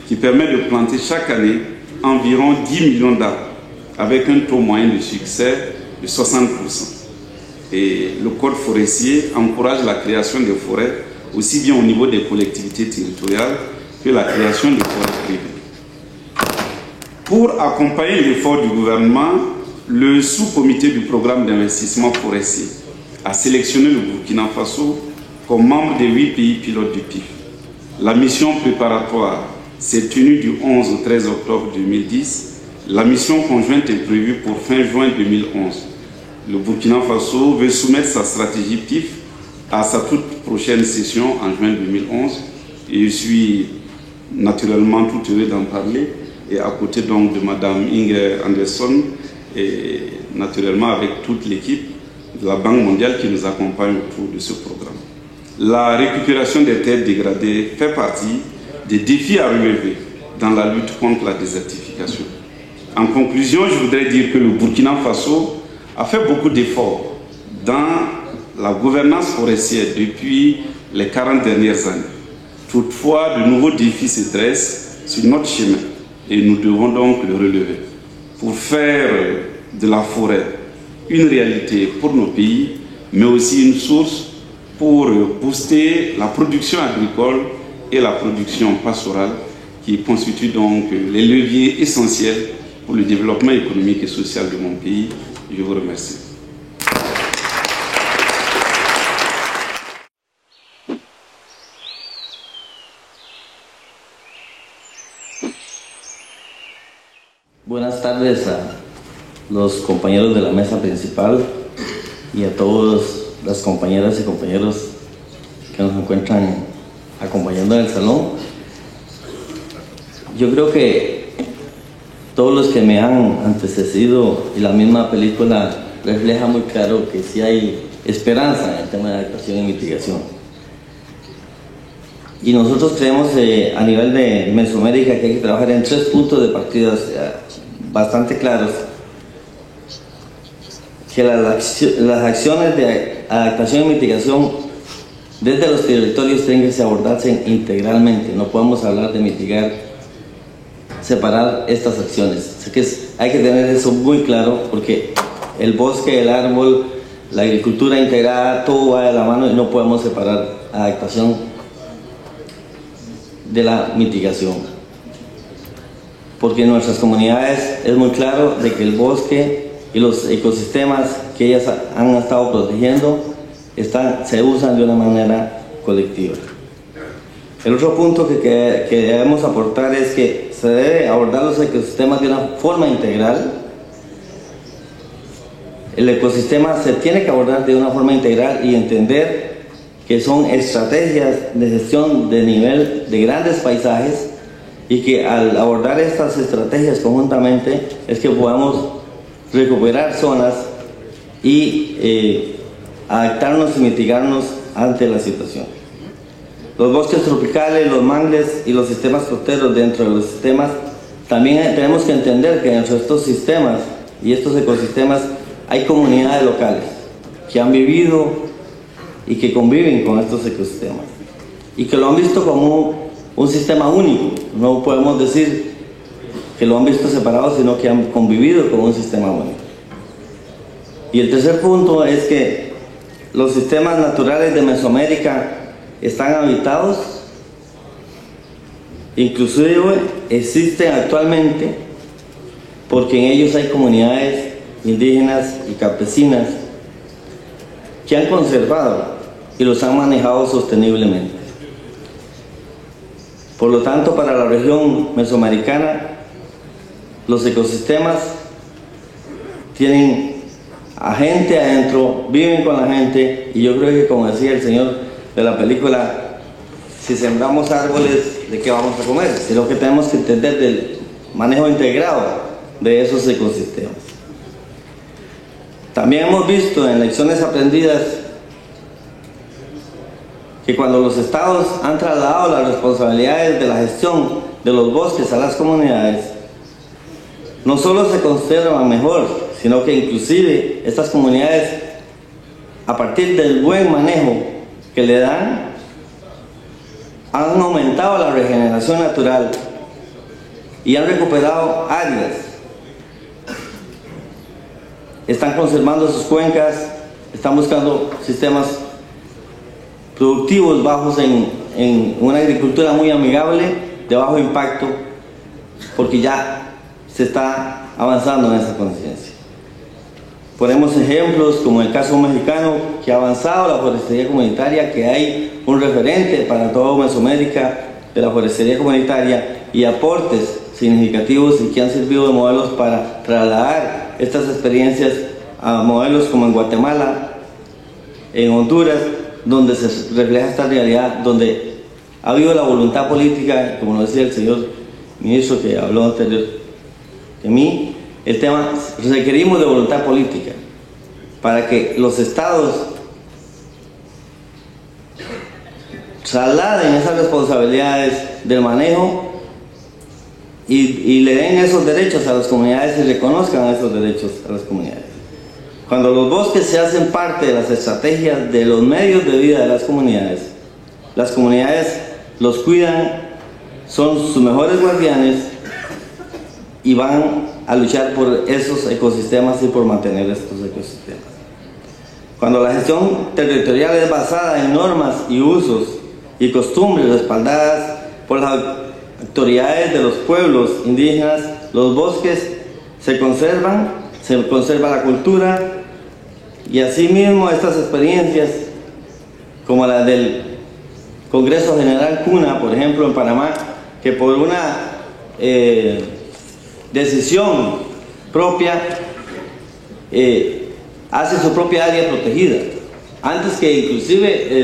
qui permet de planter chaque année environ 10 millions d'arbres, avec un taux moyen de succès de 60%. Et le code forestier encourage la création de forêts, aussi bien au niveau des collectivités territoriales que la création de forêts privées. Pour accompagner l'effort du gouvernement, le sous-comité du programme d'investissement forestier a sélectionné le Burkina Faso comme membre des 8 pays pilotes du PIF. La mission préparatoire s'est tenue du 11 au 13 octobre 2010. La mission conjointe est prévue pour fin juin 2011. Le Burkina Faso veut soumettre sa stratégie PIF à sa toute prochaine session en juin 2011 et je suis naturellement tout heureux d'en parler et à côté donc de Madame Inger Anderson, et naturellement avec toute l'équipe de la Banque mondiale qui nous accompagne autour de ce programme. La récupération des terres dégradées fait partie des défis à relever dans la lutte contre la désertification. En conclusion, je voudrais dire que le Burkina Faso a fait beaucoup d'efforts dans la gouvernance forestière depuis les 40 dernières années. Toutefois, de nouveaux défis se dressent sur notre chemin et nous devons donc le relever pour faire de la forêt une réalité pour nos pays, mais aussi une source pour booster la production agricole et la production pastorale qui constituent donc les leviers essentiels pour le développement économique et social de mon pays. Je vous remercie. Buenas tardes a los compañeros de la mesa principal y a todas las compañeras y compañeros que nos encuentran acompañando en el salón. Yo creo que todos los que me han antecedido y la misma película refleja muy claro que sí hay esperanza en el tema de adaptación y mitigación. Y nosotros creemos a nivel de Mesoamérica que hay que trabajar en 3 puntos de partida bastante claros, que las acciones de adaptación y mitigación desde los territorios tienen que abordarse integralmente. No podemos hablar de mitigar, separar estas acciones. Así que hay que tener eso muy claro, porque el bosque, el árbol, la agricultura integrada, todo va de la mano y no podemos separar adaptación de la mitigación. Porque en nuestras comunidades es muy claro de que el bosque y los ecosistemas que ellas han estado protegiendo se usan de una manera colectiva. El otro punto que debemos aportar es que se debe abordar los ecosistemas de una forma integral. El ecosistema se tiene que abordar de una forma integral y entender que son estrategias de gestión de nivel de grandes paisajes, y que al abordar estas estrategias conjuntamente es que podamos recuperar zonas y adaptarnos y mitigarnos ante la situación. Los bosques tropicales, los mangles y los sistemas costeros dentro de los sistemas, también tenemos que entender que dentro de estos sistemas y estos ecosistemas hay comunidades locales que han vivido y que conviven con estos ecosistemas y que lo han visto como un sistema único. No podemos decir que lo han visto separado, sino que han convivido con un sistema único. Y el tercer punto es que los sistemas naturales de Mesoamérica están habitados, inclusive existen actualmente, porque en ellos hay comunidades indígenas y campesinas que han conservado y los han manejado sosteniblemente. Por lo tanto, para la región mesoamericana, los ecosistemas tienen a gente adentro, viven con la gente, y yo creo que, como decía el señor de la película, si sembramos árboles, ¿de qué vamos a comer? Es lo que tenemos que entender del manejo integrado de esos ecosistemas. También hemos visto en lecciones aprendidas que cuando los estados han trasladado las responsabilidades de la gestión de los bosques a las comunidades, no solo se conservan mejor, sino que inclusive estas comunidades, a partir del buen manejo que le dan, han aumentado la regeneración natural y han recuperado áreas. Están conservando sus cuencas, están buscando sistemas productivos bajos en una agricultura muy amigable, de bajo impacto, porque ya se está avanzando en esa conciencia. Ponemos ejemplos como el caso mexicano, que ha avanzado la forestería comunitaria, que hay un referente para toda Mesoamérica de la forestería comunitaria y aportes significativos y que han servido de modelos para trasladar estas experiencias a modelos como en Guatemala, en Honduras, donde se refleja esta realidad, donde ha habido la voluntad política, como lo decía el señor ministro que habló anterior que mí, el tema, requerimos de voluntad política para que los estados trasladen esas responsabilidades del manejo y le den esos derechos a las comunidades y reconozcan esos derechos a las comunidades. Cuando los bosques se hacen parte de las estrategias de los medios de vida de las comunidades los cuidan, son sus mejores guardianes y van a luchar por esos ecosistemas y por mantener estos ecosistemas. Cuando la gestión territorial es basada en normas y usos y costumbres respaldadas por las autoridades de los pueblos indígenas, los bosques se conserva la cultura, y asimismo estas experiencias como la del Congreso General Cuna, por ejemplo en Panamá, que por una decisión propia hace su propia área protegida, antes que inclusive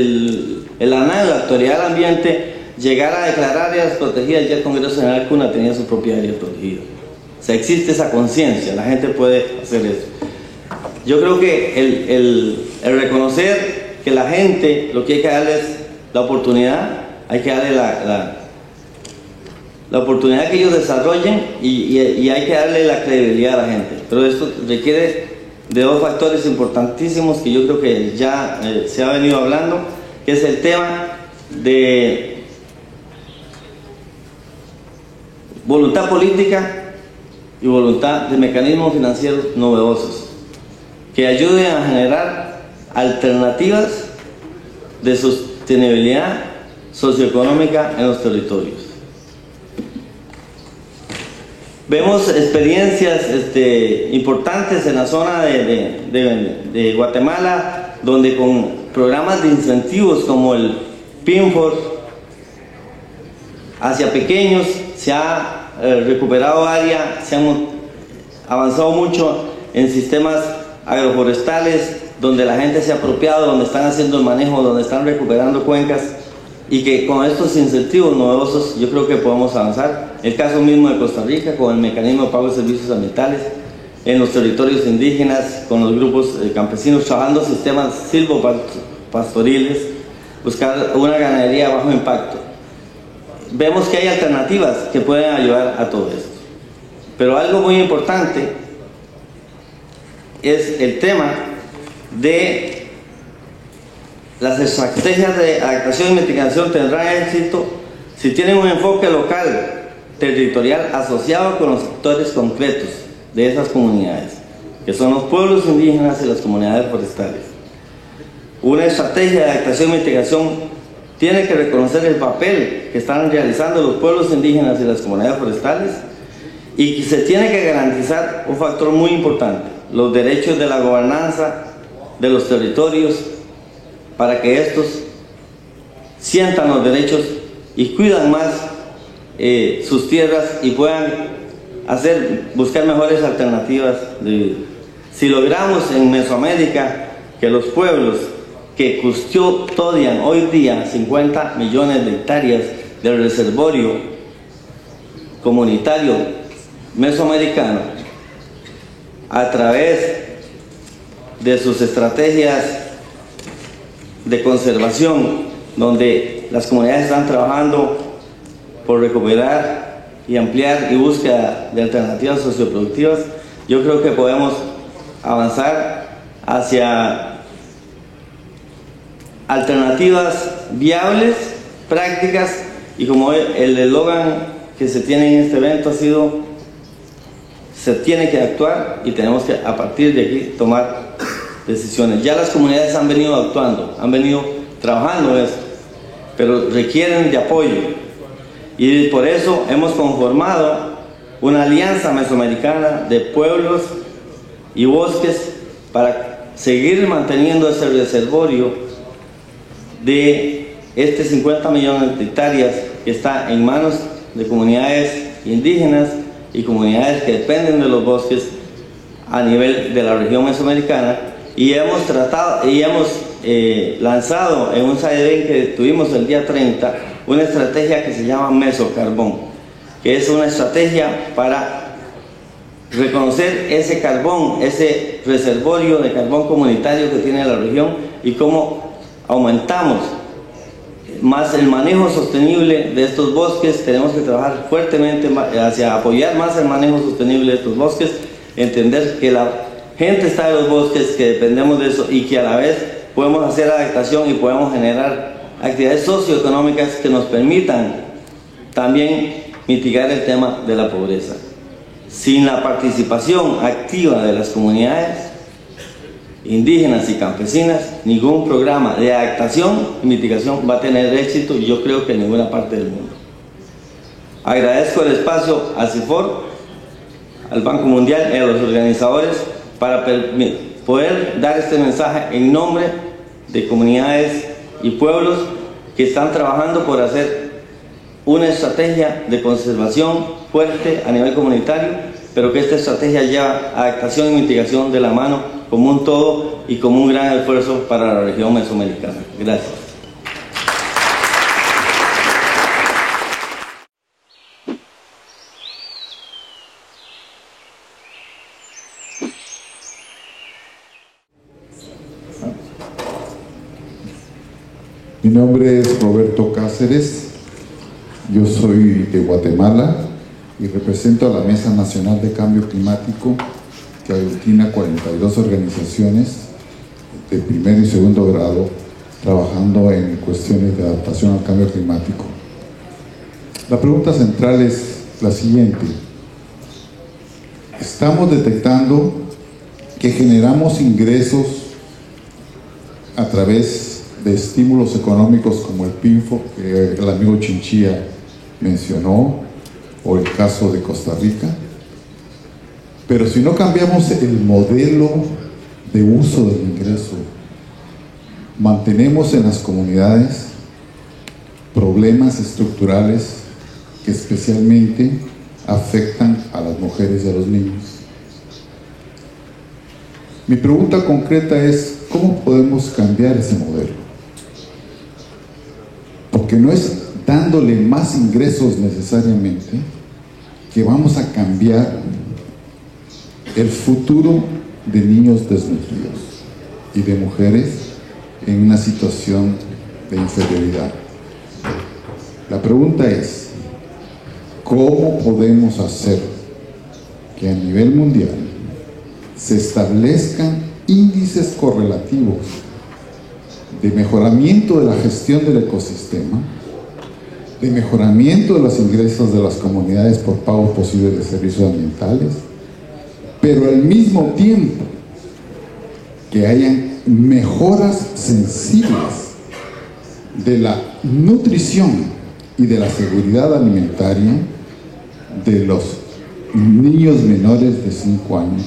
el ANAM, la Autoridad del Ambiente, llegara a declarar áreas protegidas. Ya el Congreso General Cuna tenía su propia área protegida. O sea, existe esa conciencia, la gente puede hacer eso. Yo creo que el reconocer que la gente, lo que hay que darles la oportunidad, hay que darle la oportunidad que ellos desarrollen y hay que darle la credibilidad a la gente. Pero esto requiere de dos factores importantísimos que yo creo que ya se ha venido hablando, que es el tema de voluntad política y voluntad de mecanismos financieros novedosos que ayuden a generar alternativas de sostenibilidad socioeconómica en los territorios. Vemos experiencias importantes en la zona de Guatemala, donde con programas de incentivos como el PINFOR hacia pequeños se ha recuperado área, se han avanzado mucho en sistemas agroforestales, donde la gente se ha apropiado, donde están haciendo el manejo, donde están recuperando cuencas, y que con estos incentivos novedosos yo creo que podemos avanzar. El caso mismo de Costa Rica con el mecanismo de pago de servicios ambientales en los territorios indígenas, con los grupos campesinos, trabajando sistemas silvopastoriles, buscar una ganadería de bajo impacto. Vemos que hay alternativas que pueden ayudar a todo esto. Pero algo muy importante es el tema de las estrategias de adaptación y mitigación. Tendrán éxito si tienen un enfoque local, territorial, asociado con los sectores concretos de esas comunidades, que son los pueblos indígenas y las comunidades forestales. Una estrategia de adaptación y mitigación tiene que reconocer el papel que están realizando los pueblos indígenas y las comunidades forestales, y que se tiene que garantizar un factor muy importante: los derechos de la gobernanza de los territorios, para que estos sientan los derechos y cuidan más sus tierras y puedan buscar mejores alternativas de vida. Si logramos en Mesoamérica que los pueblos que custodian hoy día 50 millones de hectáreas del reservorio comunitario mesoamericano, a través de sus estrategias de conservación, donde las comunidades están trabajando por recuperar y ampliar y búsqueda de alternativas socioproductivas, yo creo que podemos avanzar hacia alternativas viables, prácticas, y como el eslogan que se tiene en este evento ha sido: se tiene que actuar y tenemos que a partir de aquí tomar decisiones. Ya las comunidades han venido actuando, han venido trabajando esto, pero requieren de apoyo, y por eso hemos conformado una alianza mesoamericana de pueblos y bosques para seguir manteniendo ese reservorio de 50 millones de hectáreas que está en manos de comunidades indígenas y comunidades que dependen de los bosques a nivel de la región mesoamericana. Y hemos tratado y hemos lanzado en un side event que tuvimos el día 30 una estrategia que se llama Mesocarbón, que es una estrategia para reconocer ese carbón, ese reservorio de carbón comunitario que tiene la región y cómo aumentamos más el manejo sostenible de estos bosques. Tenemos que trabajar fuertemente hacia apoyar más el manejo sostenible de estos bosques, entender que la gente está en los bosques, que dependemos de eso y que a la vez podemos hacer adaptación y podemos generar actividades socioeconómicas que nos permitan también mitigar el tema de la pobreza. Sin la participación activa de las comunidades indígenas y campesinas, ningún programa de adaptación y mitigación va a tener éxito, y yo creo que en ninguna parte del mundo. Agradezco el espacio al CIFOR, al Banco Mundial y a los organizadores para poder dar este mensaje en nombre de comunidades y pueblos que están trabajando por hacer una estrategia de conservación fuerte a nivel comunitario, pero que esta estrategia lleva adaptación y mitigación de la mano como un todo y como un gran esfuerzo para la región mesoamericana. Gracias. Mi nombre es Roberto Cáceres, yo soy de Guatemala y represento a la Mesa Nacional de Cambio Climático, que aglutina 42 organizaciones de primer y segundo grado trabajando en cuestiones de adaptación al cambio climático. La pregunta central es la siguiente: estamos detectando que generamos ingresos a través de estímulos económicos como el PINFO, que el amigo Chinchilla mencionó, o el caso de Costa Rica. Pero si no cambiamos el modelo de uso del ingreso, mantenemos en las comunidades problemas estructurales que especialmente afectan a las mujeres y a los niños. Mi pregunta concreta es: ¿cómo podemos cambiar ese modelo? Porque no es dándole más ingresos necesariamente que vamos a cambiar el futuro de niños desnutridos y de mujeres en una situación de inferioridad. La pregunta es: ¿cómo podemos hacer que a nivel mundial se establezcan índices correlativos de mejoramiento de la gestión del ecosistema, de mejoramiento de los ingresos de las comunidades por pago posible de servicios ambientales, pero al mismo tiempo que hayan mejoras sensibles de la nutrición y de la seguridad alimentaria de los niños menores de 5 años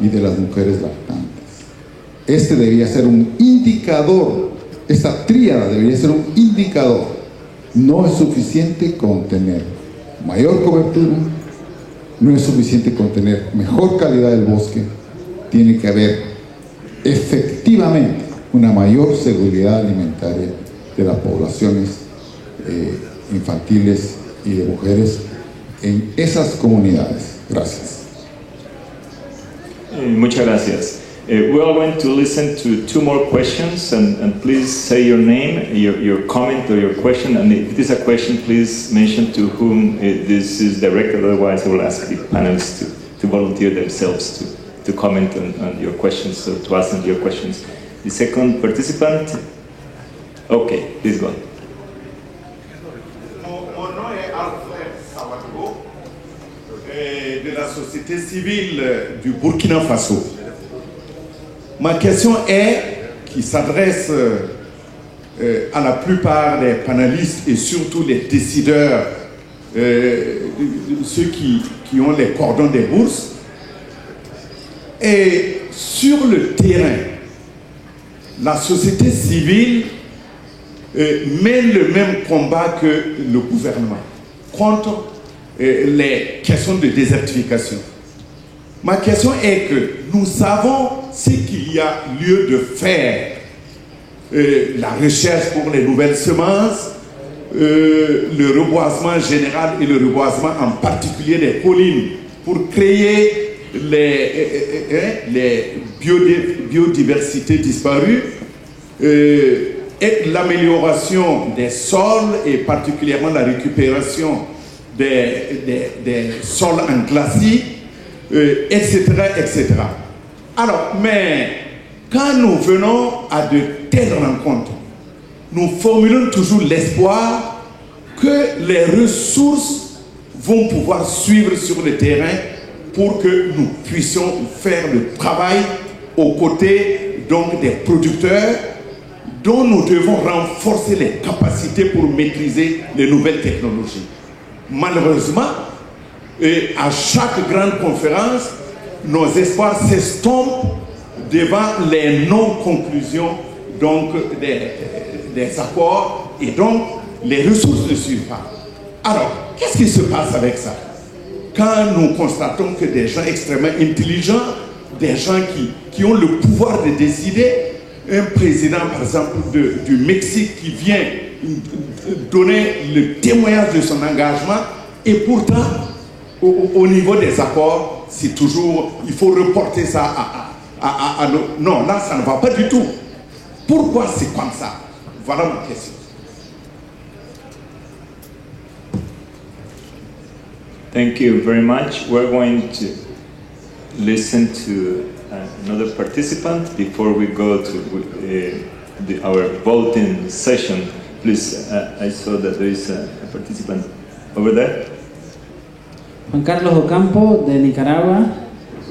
y de las mujeres lactantes? Este debería ser un indicador, esta tríada debería ser un indicador. No es suficiente con tener mayor cobertura, no es suficiente con tener mejor calidad del bosque, tiene que haber efectivamente una mayor seguridad alimentaria de las poblaciones infantiles y de mujeres en esas comunidades. Gracias. Muchas gracias. We are going to listen to 2 more questions, and please say your name, your comment or your question, and if it is a question, please mention to whom this is directed. Otherwise I will ask the panelists to volunteer themselves to comment on your questions, so to answer your questions. The second participant, okay, please go on. Mon nom est Alfred Sawato, de la société civile du Burkina Faso. Ma question qui s'adresse à la plupart des panélistes et surtout les décideurs, ceux qui ont les cordons des bourses. Et sur le terrain, la société civile mène le même combat que le gouvernement contre les questions de désertification. Ma question est que nous savons ce qu'il y a lieu de faire, la recherche pour les nouvelles semences, le reboisement général et le reboisement en particulier des collines pour créer les biodiversités disparues et l'amélioration des sols et particulièrement la récupération des sols en glacis, etc., etc. Alors, mais quand nous venons à de telles rencontres, nous formulons toujours l'espoir que les ressources vont pouvoir suivre sur le terrain pour que nous puissions faire le travail aux côtés donc des producteurs dont nous devons renforcer les capacités pour maîtriser les nouvelles technologies. Malheureusement, à chaque grande conférence, nos espoirs s'estompent devant les non-conclusions donc des accords et donc les ressources ne suivent pas. Alors, qu'est-ce qui se passe avec ça? Quand nous constatons que des gens extrêmement intelligents, des gens qui ont le pouvoir de décider, un président par exemple du Mexique qui vient donner le témoignage de son engagement et pourtant au niveau des accords, c'est toujours, il faut reporter ça à non, là ça ne va pas du tout. Pourquoi c'est comme ça? Voilà ma question. Thank you very much. We're going to listen to another participant before we go to our voting session. Please, I saw that there is a participant over there. Juan Carlos Ocampo, de Nicaragua,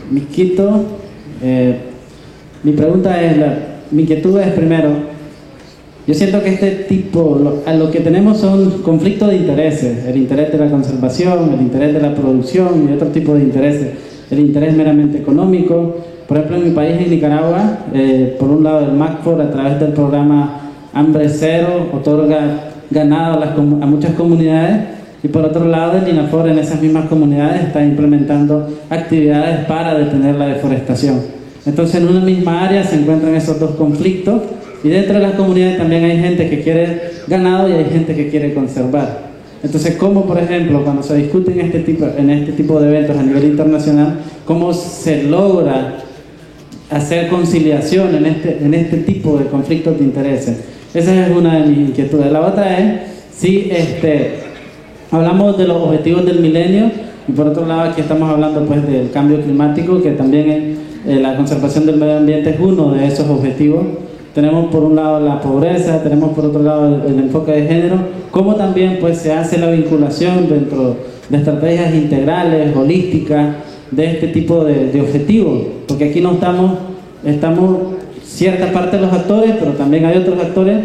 Misquito. Mi pregunta es, mi inquietud es primero, yo siento que este tipo, lo que tenemos son conflictos de intereses, el interés de la conservación, el interés de la producción y otro tipo de intereses, el interés meramente económico. Por ejemplo, en mi país, en Nicaragua, por un lado el MACFOR a través del programa Hambre Cero otorga ganado a muchas comunidades y por otro lado el INAFOR en esas mismas comunidades está implementando actividades para detener la deforestación. Entonces en una misma área se encuentran esos dos conflictos y dentro de las comunidades también hay gente que quiere ganado y hay gente que quiere conservar. Entonces, ¿cómo, por ejemplo, cuando se discute en este tipo de eventos a nivel internacional, cómo se logra hacer conciliación en este tipo de conflictos de intereses? Esa es una de mis inquietudes. La otra es, si hablamos de los objetivos del milenio y por otro lado aquí estamos hablando pues del cambio climático, que también la conservación del medio ambiente es uno de esos objetivos. Tenemos por un lado la pobreza, tenemos por otro lado el enfoque de género, cómo también pues se hace la vinculación dentro de estrategias integrales, holísticas, de este tipo de objetivos, porque aquí no estamos cierta parte de los actores, pero también hay otros actores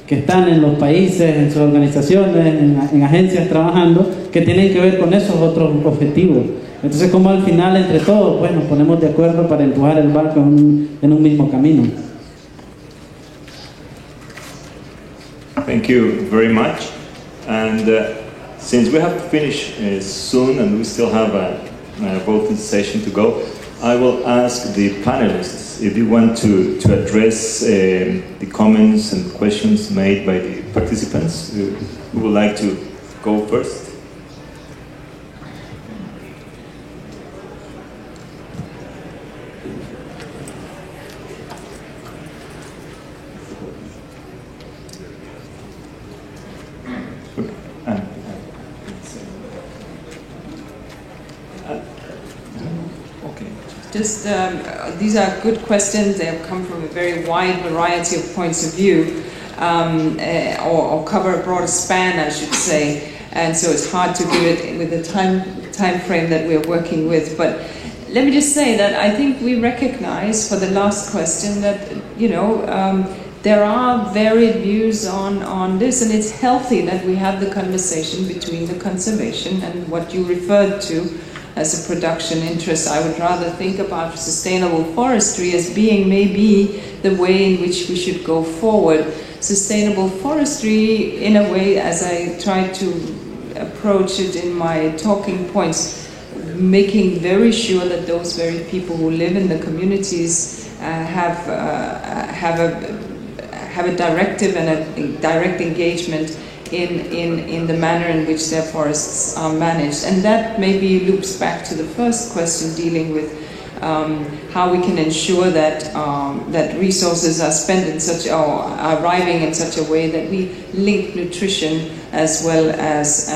que están en los países, en sus organizaciones, en agencias trabajando, que tienen que ver con esos otros objetivos. Entonces, como al final entre todos pues nos ponemos de acuerdo para empujar el barco en un mismo camino. Thank you very much. And since we have to finish soon and we still have a voting session to go, I will ask the panelists if you want to address the comments and questions made by the participants. Who would like to go first? Just, these are good questions. They have come from a very wide variety of points of view, or cover a broader span, I should say. And so it's hard to give it with the time frame that we're working with. But let me just say that I think we recognize for the last question that, there are varied views on this, and it's healthy that we have the conversation between the conservation and what you referred to as a production interest. I would rather think about sustainable forestry as being maybe the way in which we should go forward. Sustainable forestry, in a way, as I tried to approach it in my talking points, making very sure that those very people who live in the communities have a directive and a direct engagement in the manner in which their forests are managed. And that maybe loops back to the first question dealing with how we can ensure that that resources are spent in such, or are arriving in such a way that we link nutrition as well as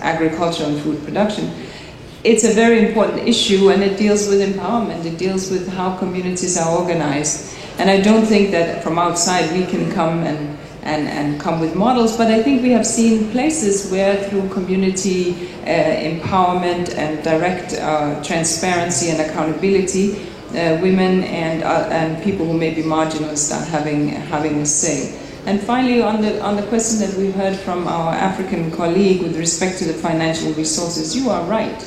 agriculture and food production. It's a very important issue, and it deals with empowerment. It deals with how communities are organized. And I don't think that from outside we can come and come with models, but I think we have seen places where through community empowerment and direct transparency and accountability, women and people who may be marginal start having a say. And finally, on the question that we heard from our African colleague with respect to the financial resources, you are right.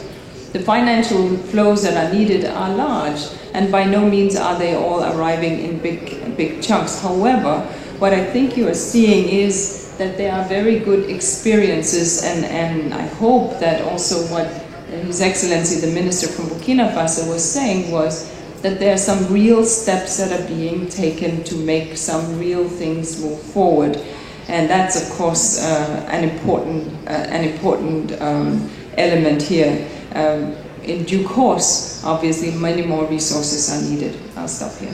The financial flows that are needed are large, and by no means are they all arriving in big chunks. However, what I think you are seeing is that there are very good experiences, and I hope that also what His Excellency the Minister from Burkina Faso was saying was that there are some real steps that are being taken to make some real things move forward. And that's, of course, an important element here. In due course, obviously, many more resources are needed. I'll stop here.